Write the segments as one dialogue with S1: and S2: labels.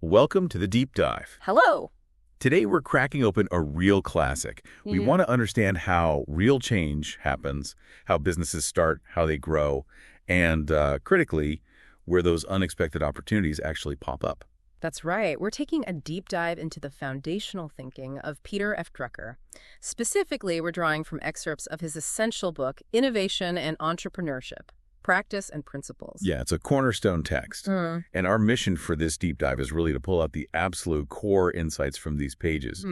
S1: Welcome to the Deep Dive.
S2: Hello.
S1: Today we're cracking open a real classic. We want to understand how real change happens, how businesses start, how they grow, and critically, where those unexpected opportunities actually pop up.
S2: That's right. We're taking a deep dive into the foundational thinking of Peter F. Drucker. Specifically, we're drawing from excerpts of his essential book, Innovation and Entrepreneurship, Practice and Principles.
S1: Yeah, it's a cornerstone text. And our mission for this deep dive is really to pull out the absolute core insights from these pages.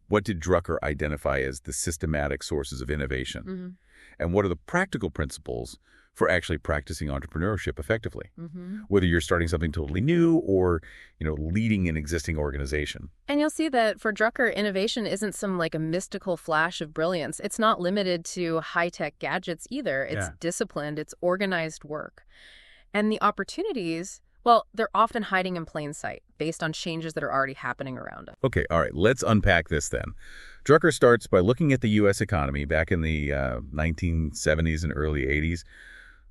S1: What did Drucker identify as the systematic sources of innovation? And what are the practical principles for actually practicing entrepreneurship effectively? Whether you're starting something totally new or, leading an existing organization.
S2: And you'll see that for Drucker, innovation isn't some like a mystical flash of brilliance. It's not limited to high-tech gadgets either. It's disciplined, it's organized work. And the opportunities, well, they're often hiding in plain sight based on changes that are already happening around us.
S1: Okay, all right, let's unpack this then. Drucker starts by looking at the U.S. economy back in the 1970s and early 80s.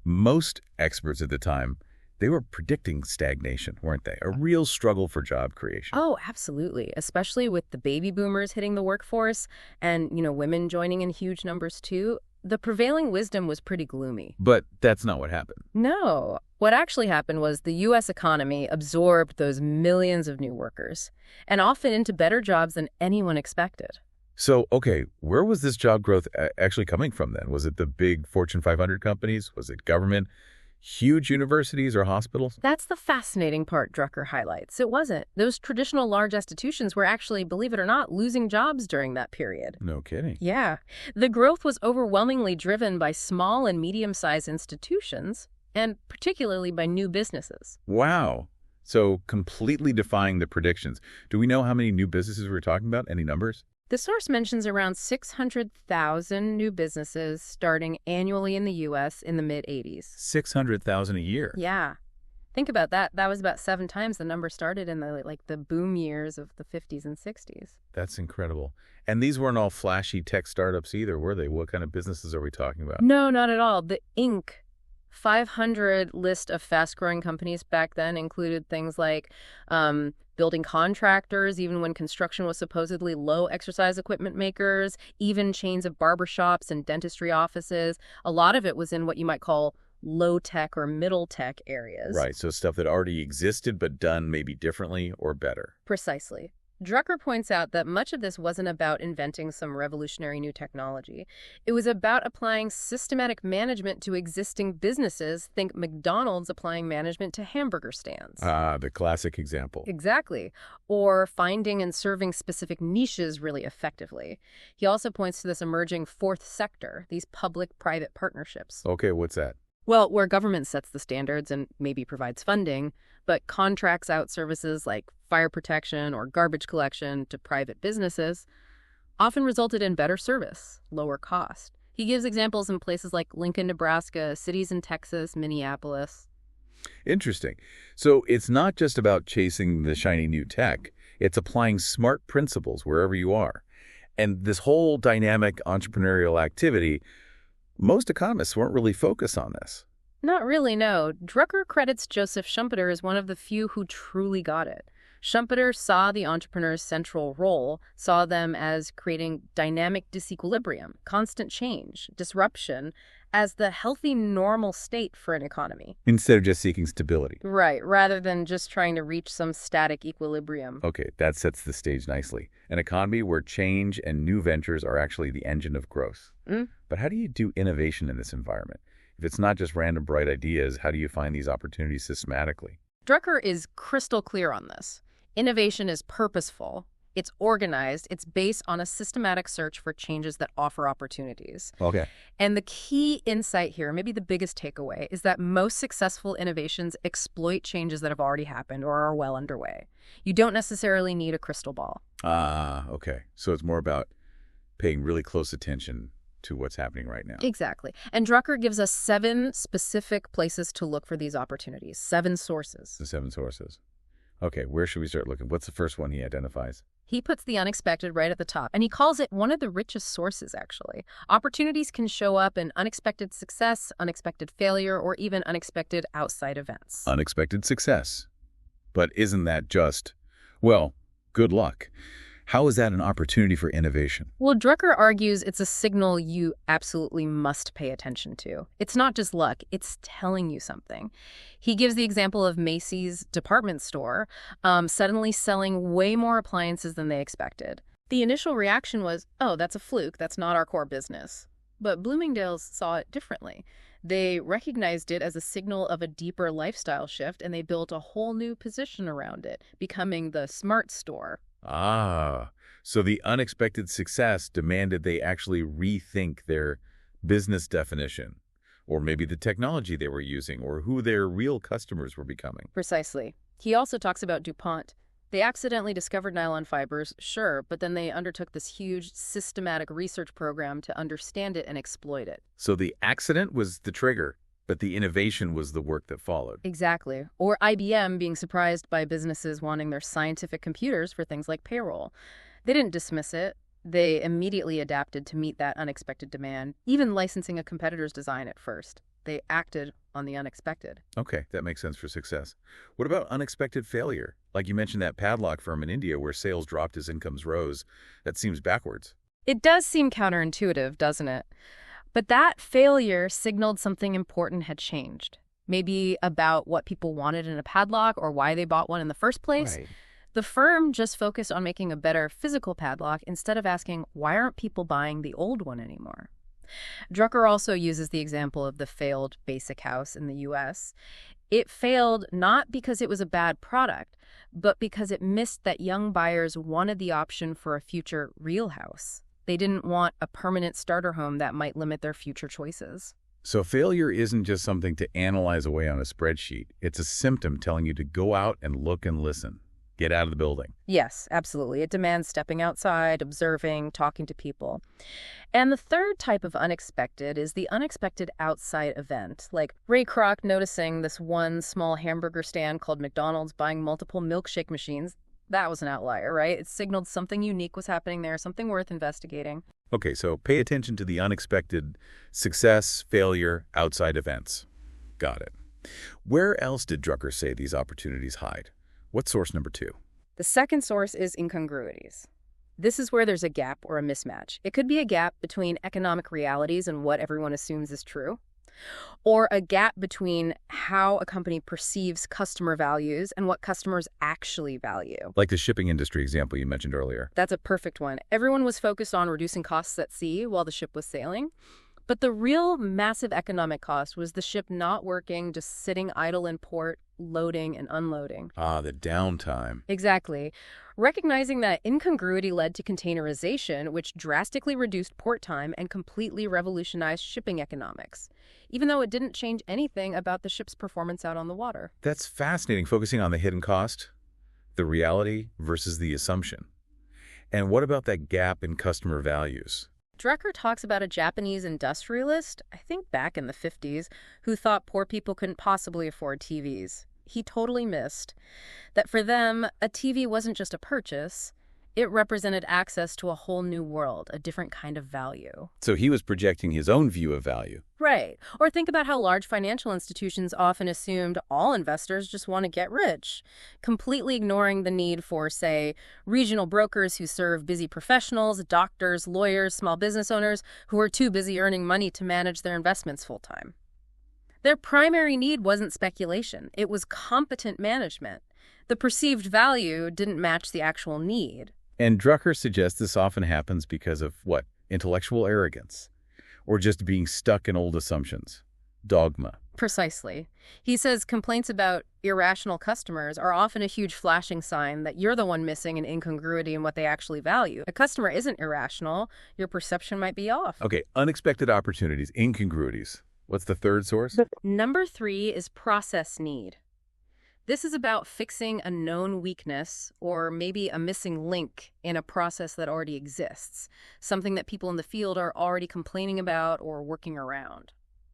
S1: Most experts at the time, they were predicting stagnation, weren't they? A real struggle for job creation.
S2: Oh, absolutely. Especially with the baby boomers hitting the workforce and, women joining in huge numbers too. The prevailing wisdom was pretty gloomy.
S1: But that's not what happened.
S2: No. What actually happened was the U.S. economy absorbed those millions of new workers, and often into better jobs than anyone expected.
S1: So, okay, where was this job growth actually coming from then? Was it the big Fortune 500 companies? Was it government? Huge universities or hospitals?
S2: That's the fascinating part Drucker highlights. It wasn't. Those traditional large institutions were actually, believe it or not, losing jobs during that period.
S1: No kidding.
S2: Yeah. The growth was overwhelmingly driven by small and medium-sized institutions, and particularly by new businesses.
S1: Wow. So completely defying the predictions. Do we know how many new businesses we're talking about? Any numbers?
S2: The source mentions around 600,000 new businesses starting annually in the U.S. in the mid-'80s.
S1: 600,000 a year?
S2: Yeah. Think about that. That was about 7 times the number started in the boom years of the 50s and 60s.
S1: That's incredible. And these weren't all flashy tech startups either, were they? What kind of businesses are we talking about?
S2: No, not at all. The Inc. 500 list of fast-growing companies back then included things like building contractors, even when construction was supposedly low, exercise equipment makers, even chains of barbershops and dentistry offices. A lot of it was in what you might call low-tech or middle-tech areas.
S1: Right, so stuff that already existed but done maybe differently or better.
S2: Precisely. Drucker points out that much of this wasn't about inventing some revolutionary new technology. It was about applying systematic management to existing businesses. Think McDonald's applying management to hamburger stands.
S1: The classic example.
S2: Exactly. Or finding and serving specific niches really effectively. He also points to this emerging fourth sector, these public-private partnerships.
S1: Okay, what's that?
S2: Well, where government sets the standards and maybe provides funding, but contracts out services like fire protection or garbage collection to private businesses, often resulted in better service, lower cost. He gives examples in places like Lincoln, Nebraska, cities in Texas, Minneapolis.
S1: Interesting. So it's not just about chasing the shiny new tech. It's applying smart principles wherever you are. And this whole dynamic entrepreneurial activity, most economists weren't really focused on this.
S2: Not really, no. Drucker credits Joseph Schumpeter as one of the few who truly got it. Schumpeter saw the entrepreneur's central role, saw them as creating dynamic disequilibrium, constant change, disruption, as the healthy, normal state for an economy.
S1: Instead of just seeking stability.
S2: Right, rather than just trying to reach some static equilibrium.
S1: Okay, that sets the stage nicely. An economy where change and new ventures are actually the engine of growth. But how do you do innovation in this environment? If it's not just random bright ideas, how do you find these opportunities systematically?
S2: Drucker is crystal clear on this. Innovation is purposeful, it's organized, it's based on a systematic search for changes that offer opportunities.
S1: Okay.
S2: And the key insight here, maybe the biggest takeaway, is that most successful innovations exploit changes that have already happened or are well underway. You don't necessarily need a crystal ball.
S1: Okay. So it's more about paying really close attention to what's happening right now.
S2: Exactly. And Drucker gives us 7 specific places to look for these opportunities, 7 sources.
S1: The 7 sources. Okay, where should we start looking? What's the first one he identifies?
S2: He puts the unexpected right at the top, and he calls it one of the richest sources, actually. Opportunities can show up in unexpected success, unexpected failure, or even unexpected outside events.
S1: Unexpected success. But isn't that just, well, good luck? How is that an opportunity for innovation?
S2: Well, Drucker argues it's a signal you absolutely must pay attention to. It's not just luck, it's telling you something. He gives the example of Macy's department store suddenly selling way more appliances than they expected. The initial reaction was, oh, that's a fluke, that's not our core business. But Bloomingdale's saw it differently. They recognized it as a signal of a deeper lifestyle shift, and they built a whole new position around it, becoming the smart store.
S1: Ah, so the unexpected success demanded they actually rethink their business definition, or maybe the technology they were using, or who their real customers were becoming.
S2: Precisely. He also talks about DuPont. They accidentally discovered nylon fibers, sure, but then they undertook this huge systematic research program to understand it and exploit it.
S1: So the accident was the trigger, but the innovation was the work that followed.
S2: Exactly. Or IBM being surprised by businesses wanting their scientific computers for things like payroll. They didn't dismiss it. They immediately adapted to meet that unexpected demand, even licensing a competitor's design at first. They acted on the unexpected.
S1: Okay, that makes sense for success. What about unexpected failure? Like you mentioned that padlock firm in India where sales dropped as incomes rose. That seems backwards.
S2: It does seem counterintuitive, doesn't it? But that failure signaled something important had changed. Maybe about what people wanted in a padlock or why they bought one in the first place.
S1: Right.
S2: The firm just focused on making a better physical padlock instead of asking, why aren't people buying the old one anymore? Drucker also uses the example of the failed Basic House in the U.S. It failed not because it was a bad product, but because it missed that young buyers wanted the option for a future real house. They didn't want a permanent starter home that might limit their future choices.
S1: So failure isn't just something to analyze away on a spreadsheet. It's a symptom telling you to go out and look and listen. Get out of the building.
S2: Yes, absolutely. It demands stepping outside, observing, talking to people. And the third type of unexpected is the unexpected outside event, like Ray Kroc noticing this one small hamburger stand called McDonald's buying multiple milkshake machines. That was an outlier, right? It signaled something unique was happening there, something worth investigating.
S1: Okay, so pay attention to the unexpected success, failure, outside events. Got it. Where else did Drucker say these opportunities hide? What's source number 2?
S2: The second source is incongruities. This is where there's a gap or a mismatch. It could be a gap between economic realities and what everyone assumes is true, or a gap between how a company perceives customer values and what customers actually value.
S1: Like the shipping industry example you mentioned earlier.
S2: That's a perfect one. Everyone was focused on reducing costs at sea while the ship was sailing. But the real massive economic cost was the ship not working, just sitting idle in port, loading and unloading.
S1: Ah, the downtime.
S2: Exactly. Recognizing that incongruity led to containerization, which drastically reduced port time and completely revolutionized shipping economics, even though it didn't change anything about the ship's performance out on the water.
S1: That's fascinating, focusing on the hidden cost, the reality versus the assumption. And what about that gap in customer values?
S2: Drucker talks about a Japanese industrialist, I think back in the 50s, who thought poor people couldn't possibly afford TVs. He totally missed that for them, a TV wasn't just a purchase. It represented access to a whole new world, a different kind of value.
S1: So he was projecting his own view of value.
S2: Right. Or think about how large financial institutions often assumed all investors just want to get rich, completely ignoring the need for, say, regional brokers who serve busy professionals, doctors, lawyers, small business owners who are too busy earning money to manage their investments full-time. Their primary need wasn't speculation. It was competent management. The perceived value didn't match the actual need.
S1: And Drucker suggests this often happens because of, what, intellectual arrogance, or just being stuck in old assumptions, dogma.
S2: Precisely. He says complaints about irrational customers are often a huge flashing sign that you're the one missing an incongruity in what they actually value. A customer isn't irrational. Your perception might be off.
S1: Okay, unexpected opportunities, incongruities. What's the third source?
S2: Number 3 is process need. This is about fixing a known weakness or maybe a missing link in a process that already exists, something that people in the field are already complaining about or working around.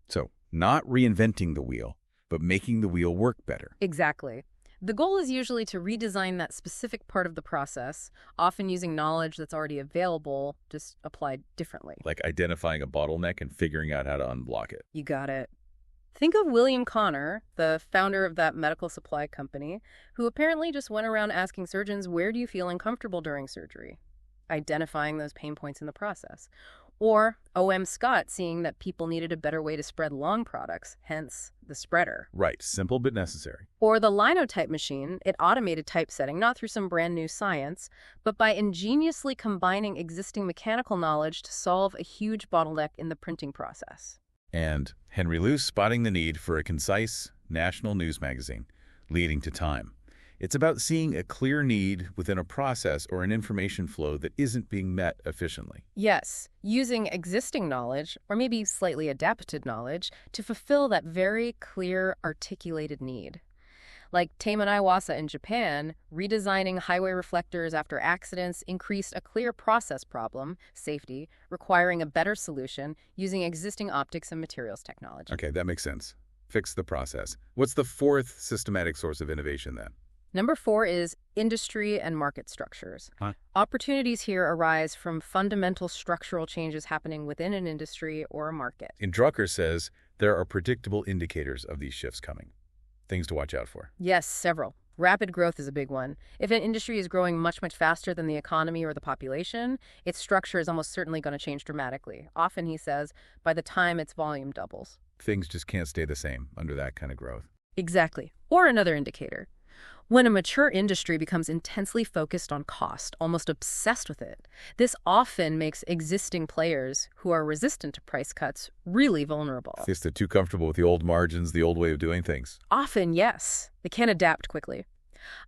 S1: So, not reinventing the wheel, but making the wheel work better.
S2: Exactly. The goal is usually to redesign that specific part of the process, often using knowledge that's already available, just applied differently.
S1: Like identifying a bottleneck and figuring out how to unblock it.
S2: You got it. Think of William Connor, the founder of that medical supply company, who apparently just went around asking surgeons, where do you feel uncomfortable during surgery? Identifying those pain points in the process. Or O.M. Scott seeing that people needed a better way to spread lung products, hence the spreader.
S1: Right, simple but necessary.
S2: Or the linotype machine, it automated typesetting, not through some brand new science, but by ingeniously combining existing mechanical knowledge to solve a huge bottleneck in the printing process.
S1: And Henry Luce spotting the need for a concise national news magazine, leading to Time. It's about seeing a clear need within a process or an information flow that isn't being met efficiently.
S2: Yes, using existing knowledge, or maybe slightly adapted knowledge, to fulfill that very clear, articulated need. Like Tame and Iwasa in Japan, redesigning highway reflectors after accidents increased a clear process problem, safety, requiring a better solution using existing optics and materials technology.
S1: Okay, that makes sense. Fix the process. What's the fourth systematic source of innovation then?
S2: Number 4 is industry and market structures. Opportunities here arise from fundamental structural changes happening within an industry or a market.
S1: And Drucker says there are predictable indicators of these shifts coming. Things to watch out for.
S2: Yes, several. Rapid growth is a big one. If an industry is growing much, much faster than the economy or the population, its structure is almost certainly going to change dramatically. Often, he says, by the time its volume doubles.
S1: Things just can't stay the same under that kind of growth.
S2: Exactly. Or another indicator. When a mature industry becomes intensely focused on cost, almost obsessed with it, this often makes existing players who are resistant to price cuts really vulnerable.
S1: If they're too comfortable with the old margins, the old way of doing things.
S2: Often, yes. They can't adapt quickly.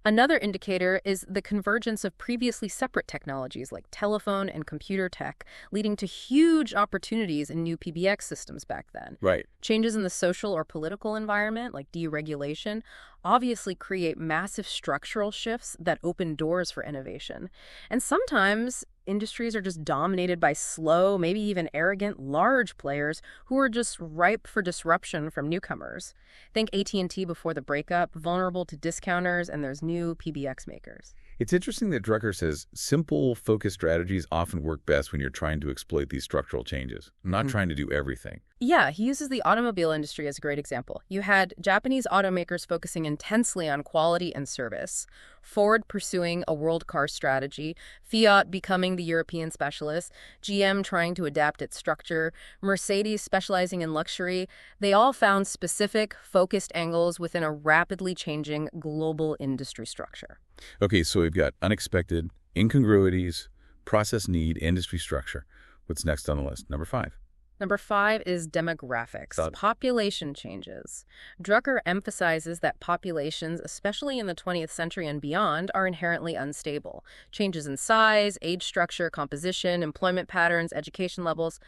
S2: Another indicator is the convergence of previously separate technologies like telephone and computer tech, leading to huge opportunities in new PBX systems back then.
S1: Right.
S2: Changes in the social or political environment, like deregulation, obviously create massive structural shifts that open doors for innovation. And sometimes industries are just dominated by slow, maybe even arrogant, large players who are just ripe for disruption from newcomers. Think AT&T before the breakup, vulnerable to discounters, and there's new PBX makers.
S1: It's interesting that Drucker says simple, focused strategies often work best when you're trying to exploit these structural changes, not trying to do everything.
S2: Yeah, he uses the automobile industry as a great example. You had Japanese automakers focusing intensely on quality and service, Ford pursuing a world car strategy, Fiat becoming the European specialist, GM trying to adapt its structure, Mercedes specializing in luxury. They all found specific, focused angles within a rapidly changing global industry structure.
S1: Okay, so we've got unexpected, incongruities, process need, industry structure. What's next on the list? Number 5.
S2: Number 5 is demographics, population changes. Drucker emphasizes that populations, especially in the 20th century and beyond, are inherently unstable. Changes in size, age structure, composition, employment patterns, education levels,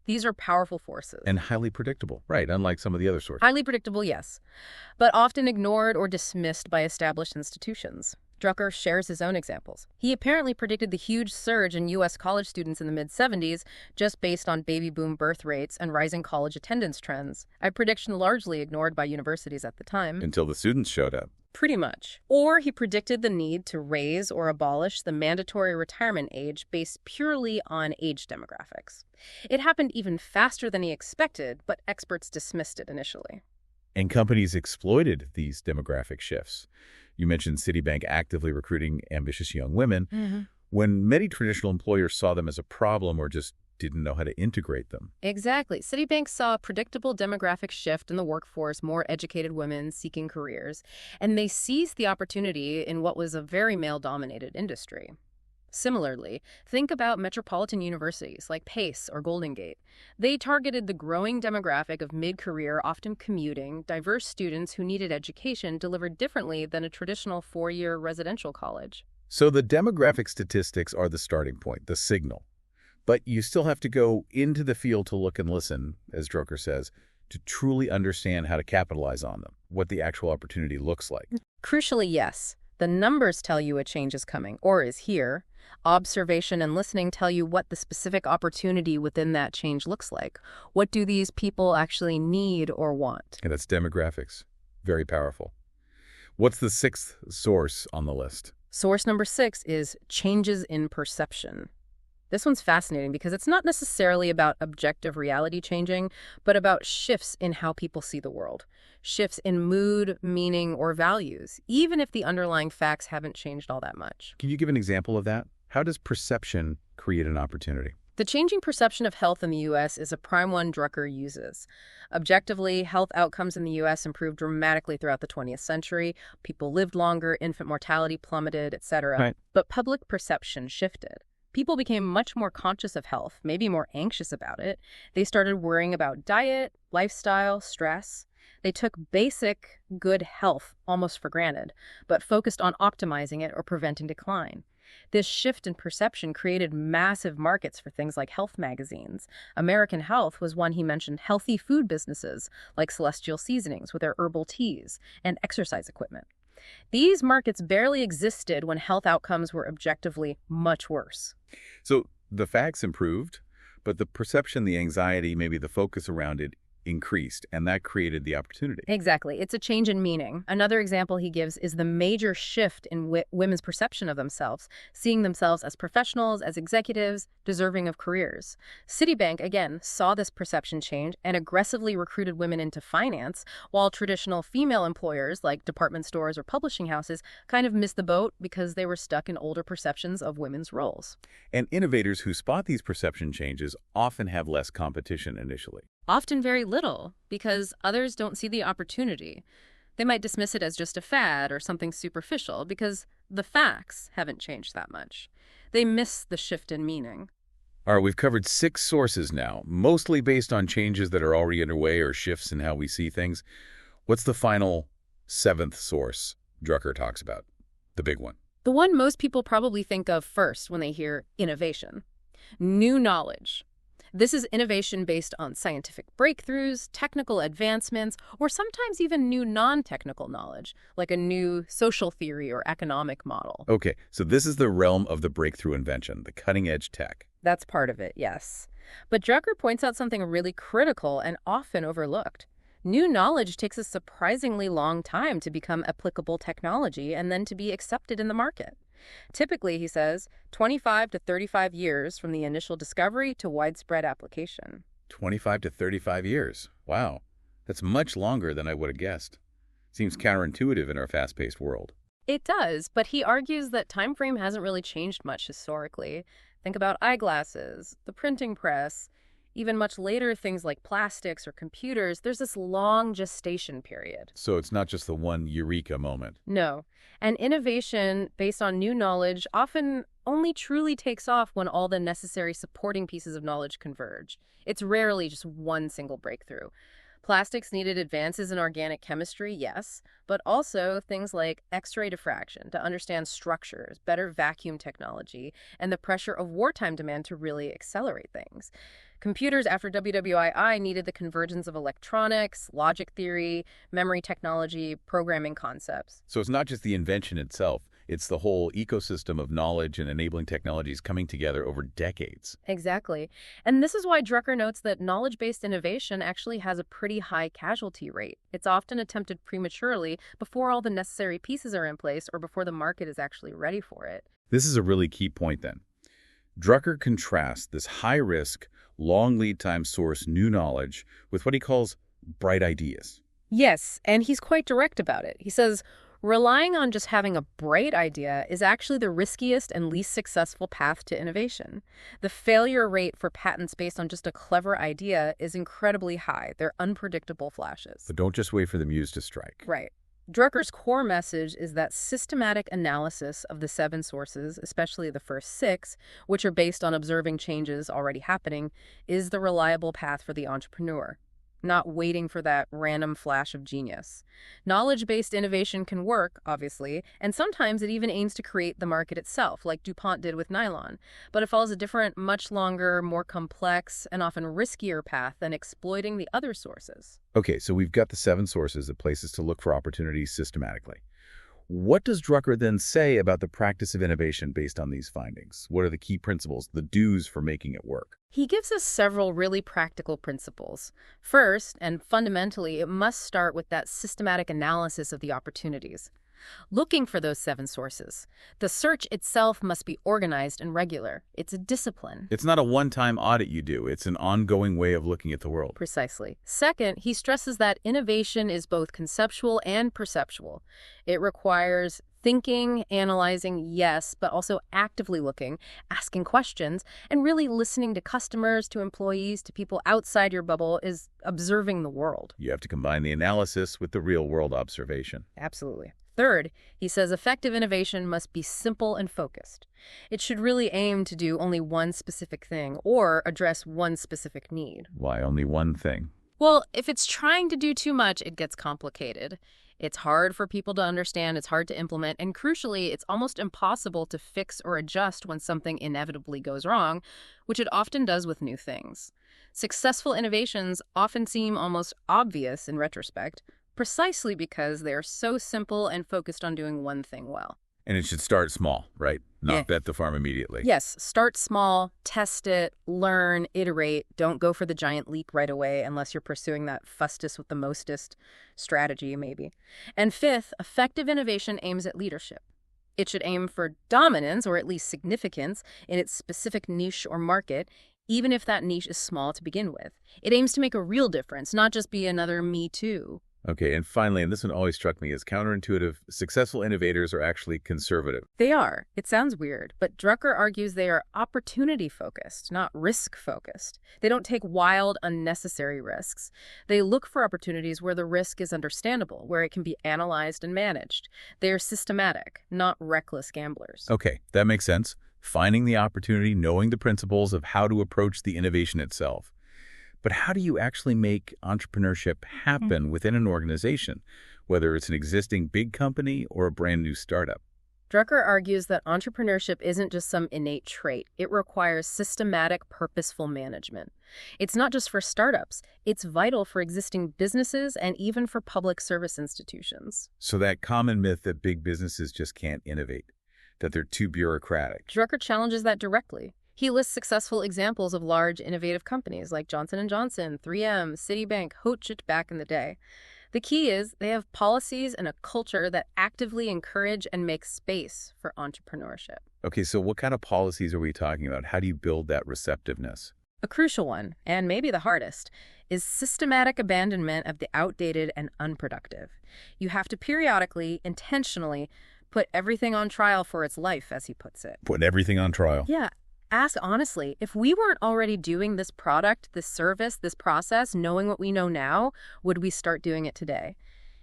S2: these are powerful forces.
S1: And highly predictable, right, unlike some of the other sources.
S2: Highly predictable, yes, but often ignored or dismissed by established institutions. Drucker shares his own examples. He apparently predicted the huge surge in U.S. college students in the mid-70s just based on baby boom birth rates and rising college attendance trends, a prediction largely ignored by universities at the time.
S1: Until the students showed up.
S2: Pretty much. Or he predicted the need to raise or abolish the mandatory retirement age based purely on age demographics. It happened even faster than he expected, but experts dismissed it initially.
S1: And companies exploited these demographic shifts. You mentioned Citibank actively recruiting ambitious young women, when many traditional employers saw them as a problem or just didn't know how to integrate them.
S2: Exactly. Citibank saw a predictable demographic shift in the workforce, more educated women seeking careers, and they seized the opportunity in what was a very male-dominated industry. Similarly, think about metropolitan universities like Pace or Golden Gate. They targeted the growing demographic of mid-career, often commuting, diverse students who needed education delivered differently than a traditional 4-year residential college.
S1: So the demographic statistics are the starting point, the signal. But you still have to go into the field to look and listen, as Drucker says, to truly understand how to capitalize on them, what the actual opportunity looks like.
S2: Crucially, yes. The numbers tell you a change is coming or is here. Observation and listening tell you what the specific opportunity within that change looks like. What do these people actually need or want?
S1: And that's demographics. Very powerful. What's the 6th source on the list?
S2: Source number 6 is changes in perception. This one's fascinating because it's not necessarily about objective reality changing, but about shifts in how people see the world. Shifts in mood, meaning, or values, even if the underlying facts haven't changed all that much.
S1: Can you give an example of that? How does perception create an opportunity?
S2: The changing perception of health in the U.S. is a prime one Drucker uses. Objectively, health outcomes in the U.S. improved dramatically throughout the 20th century. People lived longer, infant mortality plummeted, etc.
S1: Right.
S2: But public perception shifted. People became much more conscious of health, maybe more anxious about it. They started worrying about diet, lifestyle, stress. They took basic, good health almost for granted, but focused on optimizing it or preventing decline. This shift in perception created massive markets for things like health magazines. American Health was one he mentioned, healthy food businesses like Celestial Seasonings with their herbal teas and exercise equipment. These markets barely existed when health outcomes were objectively much worse.
S1: So the facts improved, but the perception, the anxiety, maybe the focus around it increased, and that created the opportunity.
S2: Exactly. It's a change in meaning. Another example he gives is the major shift in women's perception of themselves, seeing themselves as professionals, as executives, deserving of careers. Citibank, again, saw this perception change and aggressively recruited women into finance, while traditional female employers like department stores or publishing houses kind of missed the boat because they were stuck in older perceptions of women's roles.
S1: And innovators who spot these perception changes often have less competition initially.
S2: Often very little, because others don't see the opportunity. They might dismiss it as just a fad or something superficial because the facts haven't changed that much. They miss the shift in meaning.
S1: All right, we've covered 6 sources now, mostly based on changes that are already underway or shifts in how we see things. What's the final 7th source Drucker talks about? The big one.
S2: The one most people probably think of first when they hear innovation. New knowledge. This is innovation based on scientific breakthroughs, technical advancements, or sometimes even new non-technical knowledge, like a new social theory or economic model.
S1: Okay, so this is the realm of the breakthrough invention, the cutting-edge tech.
S2: That's part of it, yes. But Drucker points out something really critical and often overlooked. New knowledge takes a surprisingly long time to become applicable technology and then to be accepted in the market. Typically, he says, 25 to 35 years from the initial discovery to widespread application.
S1: 25 to 35 years. Wow. That's much longer than I would have guessed. Seems counterintuitive in our fast-paced world.
S2: It does, but he argues that time frame hasn't really changed much historically. Think about eyeglasses, the printing press, even much later things like plastics or computers. There's this long gestation period.
S1: So it's not just the one eureka moment.
S2: No. And innovation based on new knowledge often only truly takes off when all the necessary supporting pieces of knowledge converge. It's rarely just one single breakthrough. Plastics needed advances in organic chemistry, yes, but also things like X-ray diffraction to understand structures, better vacuum technology, and the pressure of wartime demand to really accelerate things. Computers after WWII needed the convergence of electronics, logic theory, memory technology, programming concepts.
S1: So it's not just the invention itself. It's the whole ecosystem of knowledge and enabling technologies coming together over decades.
S2: Exactly. And this is why Drucker notes that knowledge-based innovation actually has a pretty high casualty rate. It's often attempted prematurely before all the necessary pieces are in place or before the market is actually ready for it.
S1: This is a really key point then. Drucker contrasts this high-risk, long lead time source new knowledge with what he calls bright ideas.
S2: Yes, and he's quite direct about it. He says, relying on just having a bright idea is actually the riskiest and least successful path to innovation. The failure rate for patents based on just a clever idea is incredibly high. They're unpredictable flashes.
S1: But don't just wait for the muse to strike.
S2: Right. Drucker's core message is that systematic analysis of the 7 sources, especially the first 6, which are based on observing changes already happening, is the reliable path for the entrepreneur, not waiting for that random flash of genius. Knowledge-based innovation can work, obviously, and sometimes it even aims to create the market itself, like DuPont did with nylon. But it follows a different, much longer, more complex, and often riskier path than exploiting the other sources.
S1: Okay, so we've got the 7 sources, the places to look for opportunities systematically. What does Drucker then say about the practice of innovation based on these findings? What are the key principles, the do's for making it work?
S2: He gives us several really practical principles. First, and fundamentally, it must start with that systematic analysis of the opportunities. looking for those 7 sources. The search itself must be organized and regular. It's a discipline.
S1: It's not a one-time audit you do. It's an ongoing way of looking at the world.
S2: Precisely. Second, he stresses that innovation is both conceptual and perceptual. It requires thinking, analyzing, yes, but also actively looking, asking questions, and really listening to customers, to employees, to people outside your bubble is observing the world.
S1: You have to combine the analysis with the real-world observation.
S2: Absolutely. Third, he says effective innovation must be simple and focused. It should really aim to do only one specific thing or address one specific need.
S1: Why only one thing?
S2: Well, if it's trying to do too much, it gets complicated. It's hard for people to understand, it's hard to implement, and crucially, it's almost impossible to fix or adjust when something inevitably goes wrong, which it often does with new things. Successful innovations often seem almost obvious in retrospect, precisely because they are so simple and focused on doing one thing well.
S1: And it should start small, right? Not bet the farm immediately.
S2: Yes, start small, test it, learn, iterate. Don't go for the giant leap right away unless you're pursuing that Fustest with the Mostest strategy, maybe. And fifth, effective innovation aims at leadership. It should aim for dominance, or at least significance, in its specific niche or market, even if that niche is small to begin with. It aims to make a real difference, not just be another me too.
S1: Okay, and finally, and this one always struck me as counterintuitive, successful innovators are actually conservative.
S2: They are. It sounds weird, but Drucker argues they are opportunity-focused, not risk-focused. They don't take wild, unnecessary risks. They look for opportunities where the risk is understandable, where it can be analyzed and managed. They are systematic, not reckless gamblers.
S1: Okay, that makes sense. Finding the opportunity, knowing the principles of how to approach the innovation itself. But how do you actually make entrepreneurship happen within an organization, whether it's an existing big company or a brand new startup?
S2: Drucker argues that entrepreneurship isn't just some innate trait. It requires systematic, purposeful management. It's not just for startups. It's vital for existing businesses and even for public service institutions.
S1: So that common myth that big businesses just can't innovate, that they're too bureaucratic.
S2: Drucker challenges that directly. He lists successful examples of large, innovative companies like Johnson & Johnson, 3M, Citibank, Hotchit back in the day. The key is they have policies and a culture that actively encourage and make space for entrepreneurship.
S1: Okay, so what kind of policies are we talking about? How do you build that receptiveness?
S2: A crucial one, and maybe the hardest, is systematic abandonment of the outdated and unproductive. You have to periodically, intentionally, put everything on trial for its life, as he puts it.
S1: Put everything on trial.
S2: Yeah. Ask honestly, if we weren't already doing this product, this service, this process, knowing what we know now, would we start doing it today?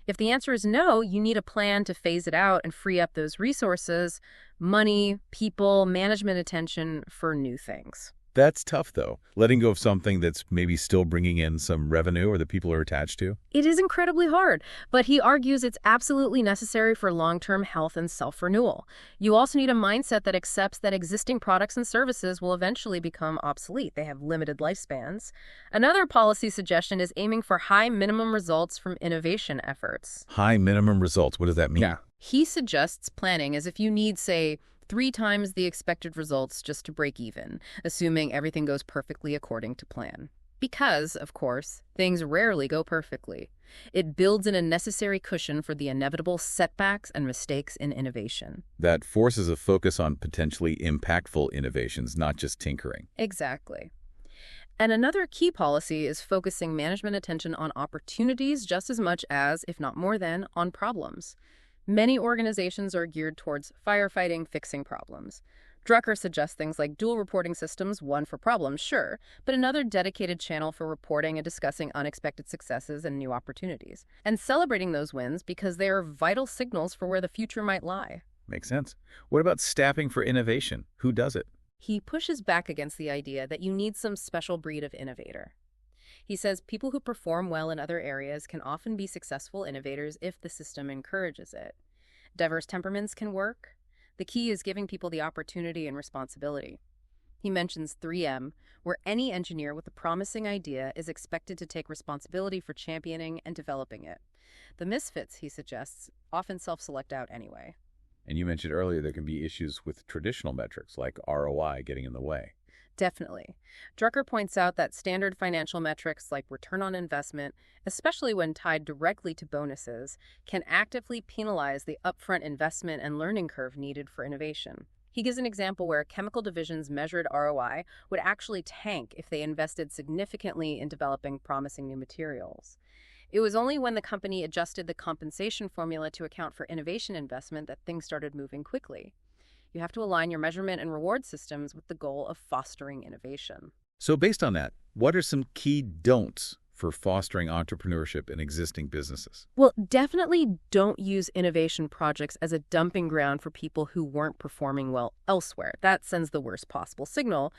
S2: If the answer is no, you need a plan to phase it out and free up those resources, money, people, management attention for new things.
S1: That's tough, though. Letting go of something that's maybe still bringing in some revenue or that people are attached to.
S2: It is incredibly hard, but he argues it's absolutely necessary for long-term health and self-renewal. You also need a mindset that accepts that existing products and services will eventually become obsolete. They have limited lifespans. Another policy suggestion is aiming for high minimum results from innovation efforts.
S1: High minimum results. What does that mean?
S2: Yeah. He suggests planning as if you need, say, 3 times the expected results just to break even, assuming everything goes perfectly according to plan. Because, of course, things rarely go perfectly. It builds in a necessary cushion for the inevitable setbacks and mistakes in innovation.
S1: That forces a focus on potentially impactful innovations, not just tinkering.
S2: Exactly. And another key policy is focusing management attention on opportunities just as much as, if not more than, on problems. Many organizations are geared towards firefighting, fixing problems. Drucker suggests things like dual reporting systems, one for problems, sure, but another dedicated channel for reporting and discussing unexpected successes and new opportunities, and celebrating those wins because they are vital signals for where the future might lie.
S1: Makes sense. What about staffing for innovation? Who does it?
S2: He pushes back against the idea that you need some special breed of innovator. He says people who perform well in other areas can often be successful innovators if the system encourages it. Diverse temperaments can work. The key is giving people the opportunity and responsibility. He mentions 3M, where any engineer with a promising idea is expected to take responsibility for championing and developing it. The misfits, he suggests, often self-select out anyway.
S1: And you mentioned earlier there can be issues with traditional metrics like ROI getting in the way.
S2: Definitely. Drucker points out that standard financial metrics like return on investment, especially when tied directly to bonuses, can actively penalize the upfront investment and learning curve needed for innovation. He gives an example where a chemical division's measured ROI would actually tank if they invested significantly in developing promising new materials. It was only when the company adjusted the compensation formula to account for innovation investment that things started moving quickly. You have to align your measurement and reward systems with the goal of fostering innovation.
S1: So based on that, what are some key don'ts for fostering entrepreneurship in existing businesses?
S2: Well, definitely don't use innovation projects as a dumping ground for people who weren't performing well elsewhere. That sends the worst possible signal.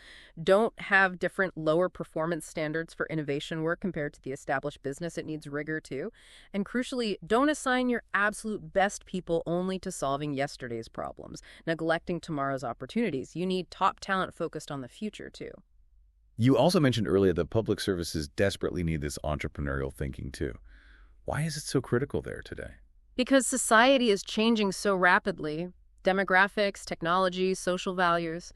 S2: Don't have different lower performance standards for innovation work compared to the established business. It needs rigor too. And crucially, don't assign your absolute best people only to solving yesterday's problems, neglecting tomorrow's opportunities. You need top talent focused on the future too.
S1: You also mentioned earlier that public services desperately need this entrepreneurial thinking too. Why is it so critical there today?
S2: Because society is changing so rapidly, demographics, technology, social values,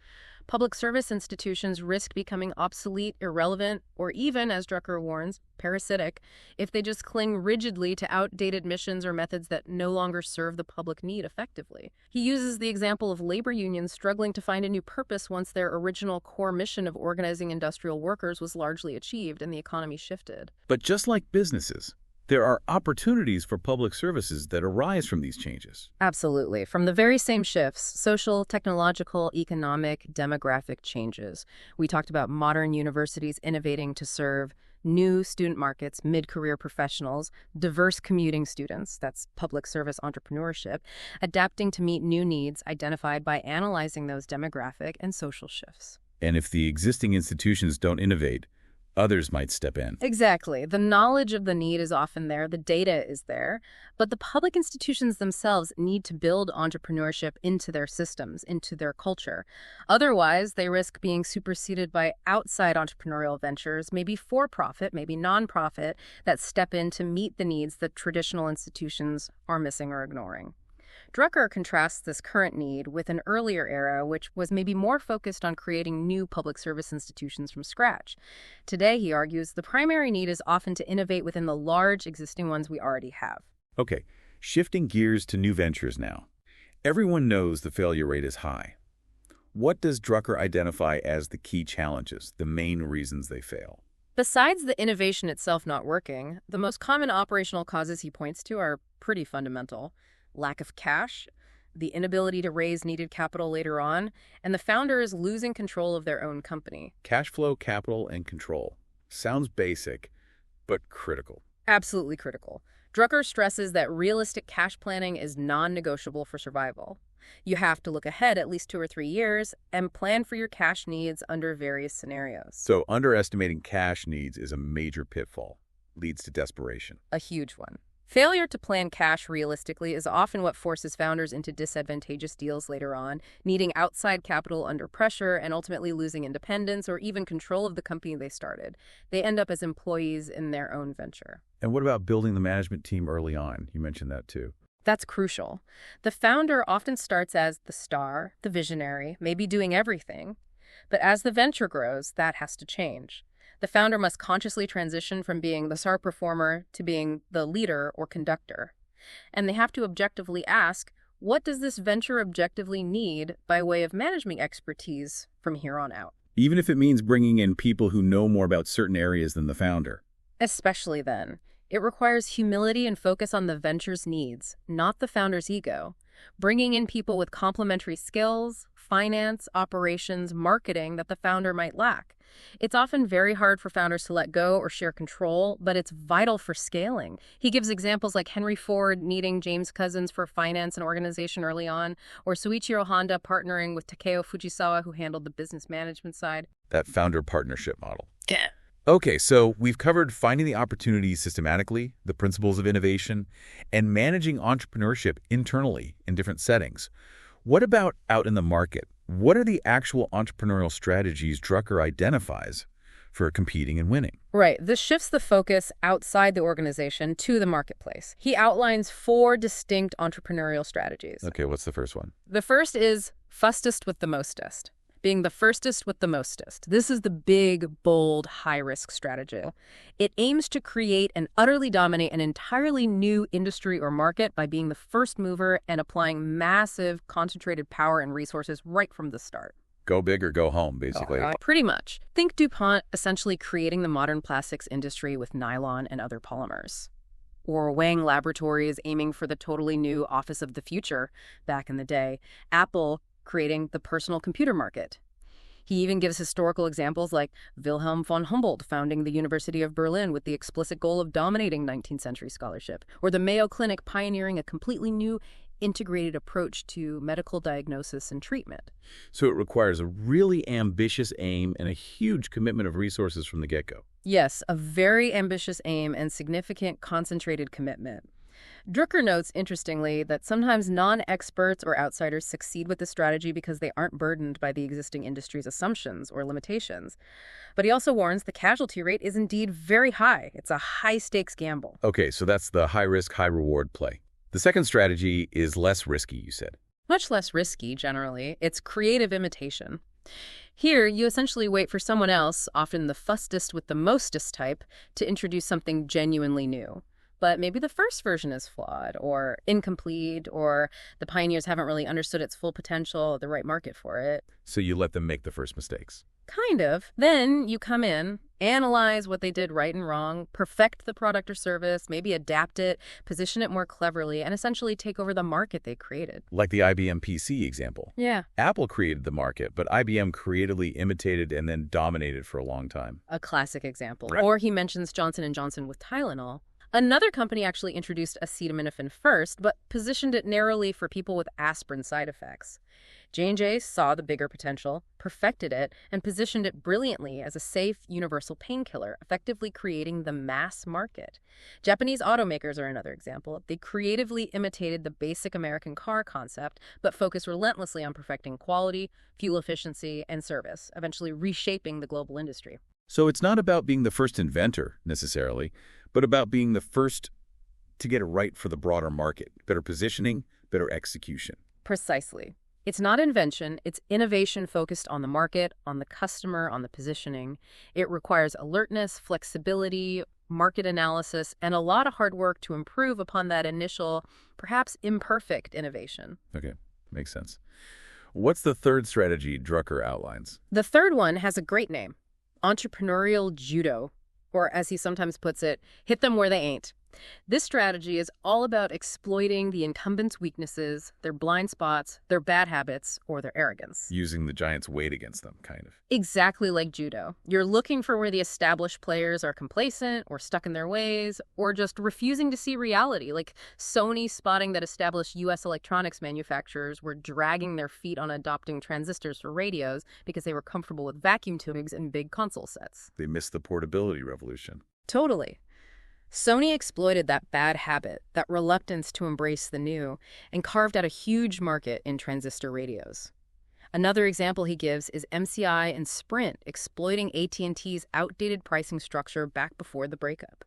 S2: public service institutions risk becoming obsolete, irrelevant, or even, as Drucker warns, parasitic, if they just cling rigidly to outdated missions or methods that no longer serve the public need effectively. He uses the example of labor unions struggling to find a new purpose once their original core mission of organizing industrial workers was largely achieved and the economy shifted.
S1: But just like businesses, there are opportunities for public services that arise from these changes.
S2: Absolutely. From the very same shifts, social, technological, economic, demographic changes. We talked about modern universities innovating to serve new student markets, mid-career professionals, diverse commuting students, that's public service entrepreneurship, adapting to meet new needs identified by analyzing those demographic and social shifts.
S1: And if the existing institutions don't innovate, others might step in.
S2: Exactly. The knowledge of the need is often there, the data is there, but the public institutions themselves need to build entrepreneurship into their systems, into their culture. Otherwise, they risk being superseded by outside entrepreneurial ventures, maybe for-profit, maybe non-profit, that step in to meet the needs that traditional institutions are missing or ignoring. Drucker contrasts this current need with an earlier era, which was maybe more focused on creating new public service institutions from scratch. Today, he argues, the primary need is often to innovate within the large existing ones we already have.
S1: Okay, shifting gears to new ventures now. Everyone knows the failure rate is high. What does Drucker identify as the key challenges, the main reasons they fail?
S2: Besides the innovation itself not working, the most common operational causes he points to are pretty fundamental. Lack of cash, the inability to raise needed capital later on, and the founders losing control of their own company.
S1: Cash flow, capital, and control. Sounds basic, but critical.
S2: Absolutely critical. Drucker stresses that realistic cash planning is non-negotiable for survival. You have to look ahead at least 2 or 3 years and plan for your cash needs under various scenarios.
S1: So underestimating cash needs is a major pitfall, leads to desperation.
S2: A huge one. Failure to plan cash realistically is often what forces founders into disadvantageous deals later on, needing outside capital under pressure and ultimately losing independence or even control of the company they started. They end up as employees in their own venture.
S1: And what about building the management team early on? You mentioned that too.
S2: That's crucial. The founder often starts as the star, the visionary, maybe doing everything. But as the venture grows, that has to change. The founder must consciously transition from being the star performer to being the leader or conductor. And they have to objectively ask, what does this venture objectively need by way of management expertise from here on out?
S1: Even if it means bringing in people who know more about certain areas than the founder.
S2: Especially then. It requires humility and focus on the venture's needs, not the founder's ego. Bringing in people with complementary skills, finance, operations, marketing that the founder might lack. It's often very hard for founders to let go or share control, but it's vital for scaling. He gives examples like Henry Ford needing James Cousins for finance and organization early on, or Soichiro Honda partnering with Takeo Fujisawa, who handled the business management side.
S1: That founder partnership model.
S2: Yeah.
S1: Okay, so we've covered finding the opportunities systematically, the principles of innovation, and managing entrepreneurship internally in different settings. What about out in the market? What are the actual entrepreneurial strategies Drucker identifies for competing and winning?
S2: Right. This shifts the focus outside the organization to the marketplace. He outlines 4 distinct entrepreneurial strategies.
S1: Okay, what's the first one?
S2: The first is Fustest with the Mostest. being the firstest with the mostest. This is the big, bold, high-risk strategy. It aims to create and utterly dominate an entirely new industry or market by being the first mover and applying massive, concentrated power and resources right from the start.
S1: Go big or go home, basically.
S2: Pretty much. Think DuPont essentially creating the modern plastics industry with nylon and other polymers. Or Wang Laboratories aiming for the totally new office of the future back in the day. Apple creating the personal computer market. He even gives historical examples like Wilhelm von Humboldt founding the University of Berlin with the explicit goal of dominating 19th century scholarship, or the Mayo Clinic pioneering a completely new integrated approach to medical diagnosis and treatment.
S1: So it requires a really ambitious aim and a huge commitment of resources from the get-go.
S2: Yes, a very ambitious aim and significant concentrated commitment. Drucker notes, interestingly, that sometimes non-experts or outsiders succeed with the strategy because they aren't burdened by the existing industry's assumptions or limitations. But he also warns the casualty rate is indeed very high. It's a high-stakes gamble.
S1: Okay, so that's the high-risk, high-reward play. The second strategy is less risky, you said.
S2: Much less risky, generally. It's creative imitation. Here, you essentially wait for someone else, often the Fustest with the Mostest type, to introduce something genuinely new. But maybe the first version is flawed or incomplete, or the pioneers haven't really understood its full potential, the right market for it.
S1: So you let them make the first mistakes.
S2: Kind of. Then you come in, analyze what they did right and wrong, perfect the product or service, maybe adapt it, position it more cleverly, and essentially take over the market they created.
S1: Like the IBM PC example.
S2: Yeah.
S1: Apple created the market, but IBM creatively imitated and then dominated for a long time.
S2: A classic example.
S1: Right.
S2: Or he mentions Johnson & Johnson with Tylenol. Another company actually introduced acetaminophen first, but positioned it narrowly for people with aspirin side effects. J&J saw the bigger potential, perfected it, and positioned it brilliantly as a safe, universal painkiller, effectively creating the mass market. Japanese automakers are another example. They creatively imitated the basic American car concept, but focused relentlessly on perfecting quality, fuel efficiency, and service, eventually reshaping the global industry.
S1: So it's not about being the first inventor, necessarily, but about being the first to get it right for the broader market. Better positioning, better execution.
S2: Precisely. It's not invention, it's innovation focused on the market, on the customer, on the positioning. It requires alertness, flexibility, market analysis, and a lot of hard work to improve upon that initial, perhaps imperfect innovation.
S1: Okay, makes sense. What's the third strategy Drucker outlines?
S2: The third one has a great name, entrepreneurial judo, or as he sometimes puts it, hit them where they ain't. This strategy is all about exploiting the incumbents' weaknesses, their blind spots, their bad habits, or their arrogance.
S1: Using the giant's weight against them, kind of.
S2: Exactly like judo. You're looking for where the established players are complacent or stuck in their ways, or just refusing to see reality, like Sony spotting that established U.S. electronics manufacturers were dragging their feet on adopting transistors for radios because they were comfortable with vacuum tubes and big console sets.
S1: They missed the portability revolution.
S2: Totally. Sony exploited that bad habit, that reluctance to embrace the new, and carved out a huge market in transistor radios. Another example he gives is MCI and Sprint exploiting AT&T's outdated pricing structure back before the breakup.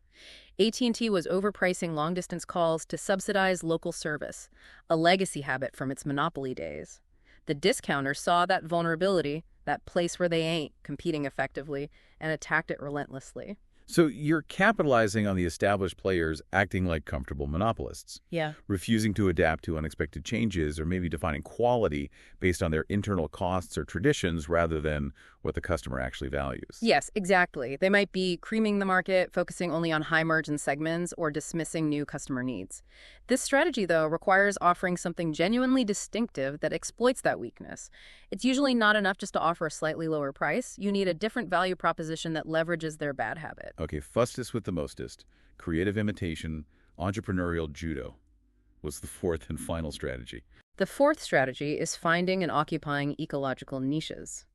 S2: AT&T was overpricing long-distance calls to subsidize local service, a legacy habit from its monopoly days. The discounter saw that vulnerability, that place where they ain't competing effectively, and attacked it relentlessly.
S1: So you're capitalizing on the established players acting like comfortable monopolists.
S2: Yeah.
S1: Refusing to adapt to unexpected changes or maybe defining quality based on their internal costs or traditions rather than what the customer actually values.
S2: Yes, exactly. They might be creaming the market, focusing only on high-margin segments, or dismissing new customer needs. This strategy, though, requires offering something genuinely distinctive that exploits that weakness. It's usually not enough just to offer a slightly lower price. You need a different value proposition that leverages their bad habit.
S1: Okay, Fustest with the Mostest, creative imitation, entrepreneurial judo. What's the fourth and final strategy?
S2: The fourth strategy is finding and occupying ecological niches.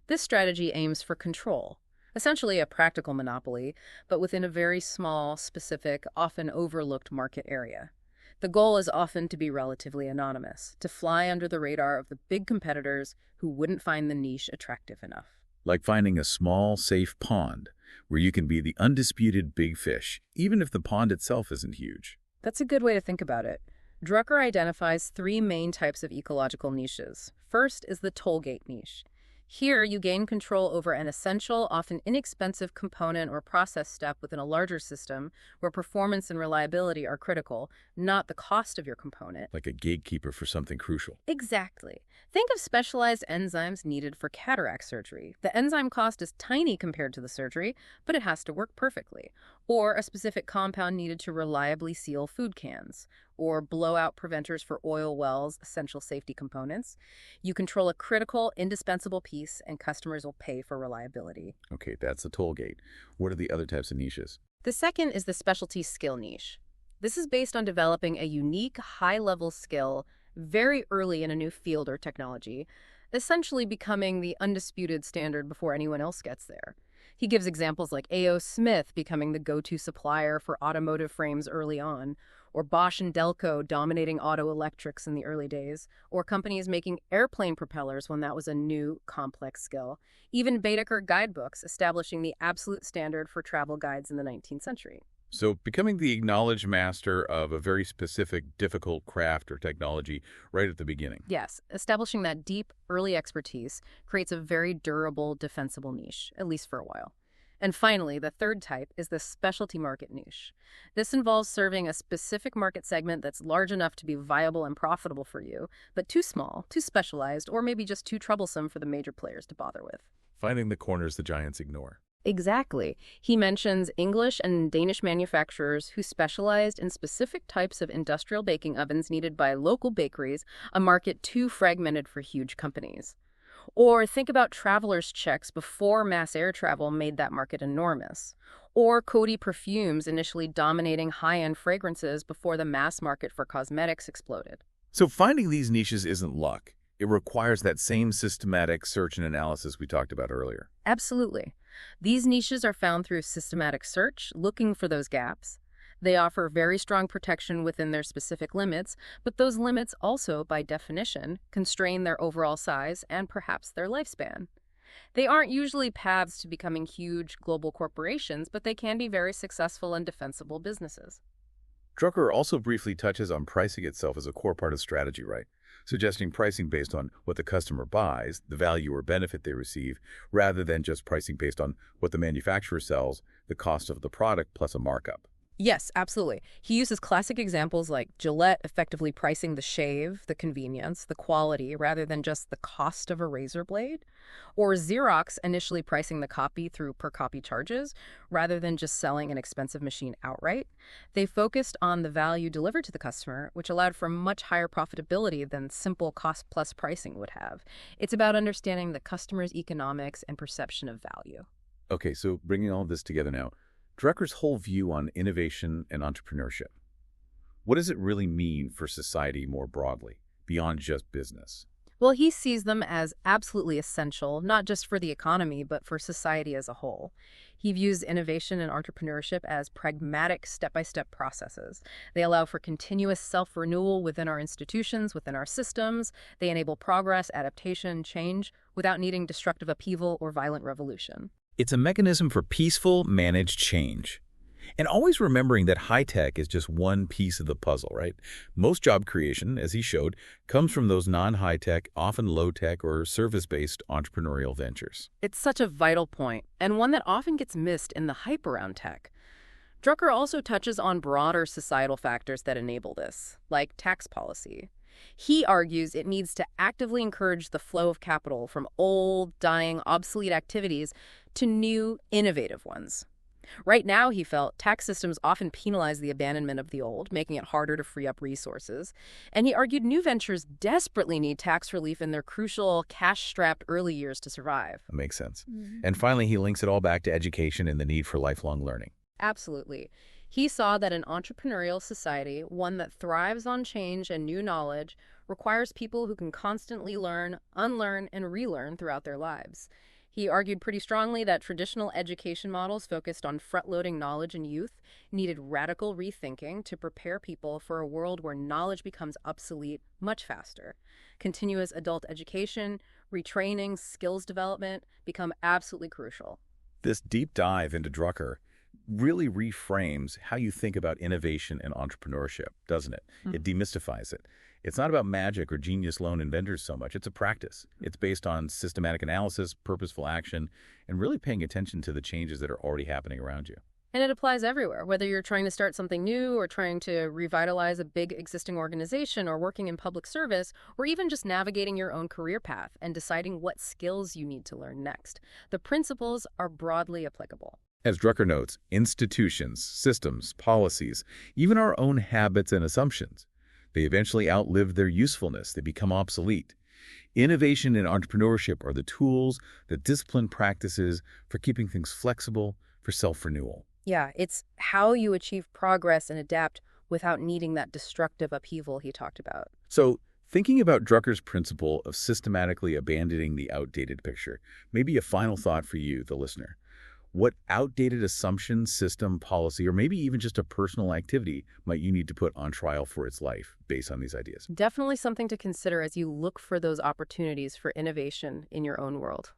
S2: This strategy aims for control, essentially a practical monopoly, but within a very small, specific, often overlooked market area. The goal is often to be relatively anonymous, to fly under the radar of the big competitors who wouldn't find the niche attractive enough.
S1: Like finding a small, safe pond where you can be the undisputed big fish, even if the pond itself isn't huge.
S2: That's a good way to think about it. Drucker identifies three main types of ecological niches. First is the toll gate niche. Here, you gain control over an essential, often inexpensive component or process step within a larger system where performance and reliability are critical, not the cost of your component.
S1: Like a gatekeeper for something crucial.
S2: Exactly. Think of specialized enzymes needed for cataract surgery. The enzyme cost is tiny compared to the surgery, but it has to work perfectly. Or a specific compound needed to reliably seal food cans. Or blowout preventers for oil wells, essential safety components. You control a critical, indispensable piece, and customers will pay for reliability.
S1: Okay, that's the toll gate. What are the other types of niches?
S2: The second is the specialty skill niche. This is based on developing a unique, high-level skill very early in a new field or technology, essentially becoming the undisputed standard before anyone else gets there. He gives examples like A.O. Smith becoming the go-to supplier for automotive frames early on, or Bosch and Delco dominating auto electrics in the early days, or companies making airplane propellers when that was a new, complex skill. Even Baedeker guidebooks establishing the absolute standard for travel guides in the 19th century.
S1: So becoming the acknowledged master of a very specific, difficult craft or technology right at the beginning.
S2: Yes, establishing that deep, early expertise creates a very durable, defensible niche, at least for a while. And finally, the third type is the specialty market niche. This involves serving a specific market segment that's large enough to be viable and profitable for you, but too small, too specialized, or maybe just too troublesome for the major players to bother with.
S1: Finding the corners the giants ignore.
S2: Exactly. He mentions English and Danish manufacturers who specialized in specific types of industrial baking ovens needed by local bakeries, a market too fragmented for huge companies. Or think about travelers' checks before mass air travel made that market enormous. Or Coty perfumes initially dominating high-end fragrances before the mass market for cosmetics exploded.
S1: So finding these niches isn't luck. It requires that same systematic search and analysis we talked about earlier.
S2: Absolutely. These niches are found through systematic search, looking for those gaps. They offer very strong protection within their specific limits, but those limits also, by definition, constrain their overall size and perhaps their lifespan. They aren't usually paths to becoming huge global corporations, but they can be very successful and defensible businesses.
S1: Drucker also briefly touches on pricing itself as a core part of strategy, right? Suggesting pricing based on what the customer buys, the value or benefit they receive, rather than just pricing based on what the manufacturer sells, the cost of the product plus a markup.
S2: Yes, absolutely. He uses classic examples like Gillette effectively pricing the shave, the convenience, the quality, rather than just the cost of a razor blade, or Xerox initially pricing the copy through per-copy charges, rather than just selling an expensive machine outright. They focused on the value delivered to the customer, which allowed for much higher profitability than simple cost-plus pricing would have. It's about understanding the customer's economics and perception of value.
S1: Okay, so bringing all this together now, Drucker's whole view on innovation and entrepreneurship. What does it really mean for society more broadly, beyond just business?
S2: Well, he sees them as absolutely essential, not just for the economy, but for society as a whole. He views innovation and entrepreneurship as pragmatic step-by-step processes. They allow for continuous self-renewal within our institutions, within our systems. They enable progress, adaptation, change, without needing destructive upheaval or violent revolution.
S1: It's a mechanism for peaceful, managed change. And always remembering that high-tech is just one piece of the puzzle, right? Most job creation, as he showed, comes from those non-high-tech, often low-tech or service-based entrepreneurial ventures.
S2: It's such a vital point, and one that often gets missed in the hype around tech. Drucker also touches on broader societal factors that enable this, like tax policy. He argues it needs to actively encourage the flow of capital from old, dying, obsolete activities to new, innovative ones. Right now, he felt, tax systems often penalize the abandonment of the old, making it harder to free up resources. And he argued new ventures desperately need tax relief in their crucial, cash-strapped early years to survive.
S1: That makes sense. And finally, he links it all back to education and the need for lifelong learning.
S2: Absolutely. He saw that an entrepreneurial society, one that thrives on change and new knowledge, requires people who can constantly learn, unlearn, and relearn throughout their lives. He argued pretty strongly that traditional education models focused on front-loading knowledge in youth needed radical rethinking to prepare people for a world where knowledge becomes obsolete much faster. Continuous adult education, retraining, skills development become absolutely crucial.
S1: This deep dive into Drucker really reframes how you think about innovation and entrepreneurship, doesn't it? It demystifies it. It's not about magic or genius lone inventors so much. It's a practice. It's based on systematic analysis, purposeful action, and really paying attention to the changes that are already happening around you.
S2: And it applies everywhere, whether you're trying to start something new or trying to revitalize a big existing organization or working in public service, or even just navigating your own career path and deciding what skills you need to learn next. The principles are broadly applicable.
S1: As Drucker notes, institutions, systems, policies, even our own habits and assumptions, they eventually outlive their usefulness. They become obsolete. Innovation and entrepreneurship are the tools, the disciplined practices for keeping things flexible, for self-renewal.
S2: Yeah, it's how you achieve progress and adapt without needing that destructive upheaval he talked about.
S1: So, thinking about Drucker's principle of systematically abandoning the outdated picture, maybe a final thought for you, the listener. What outdated assumption, system, policy, or maybe even just a personal activity might you need to put on trial for its life based on these ideas?
S2: Definitely something to consider as you look for those opportunities for innovation in your own world.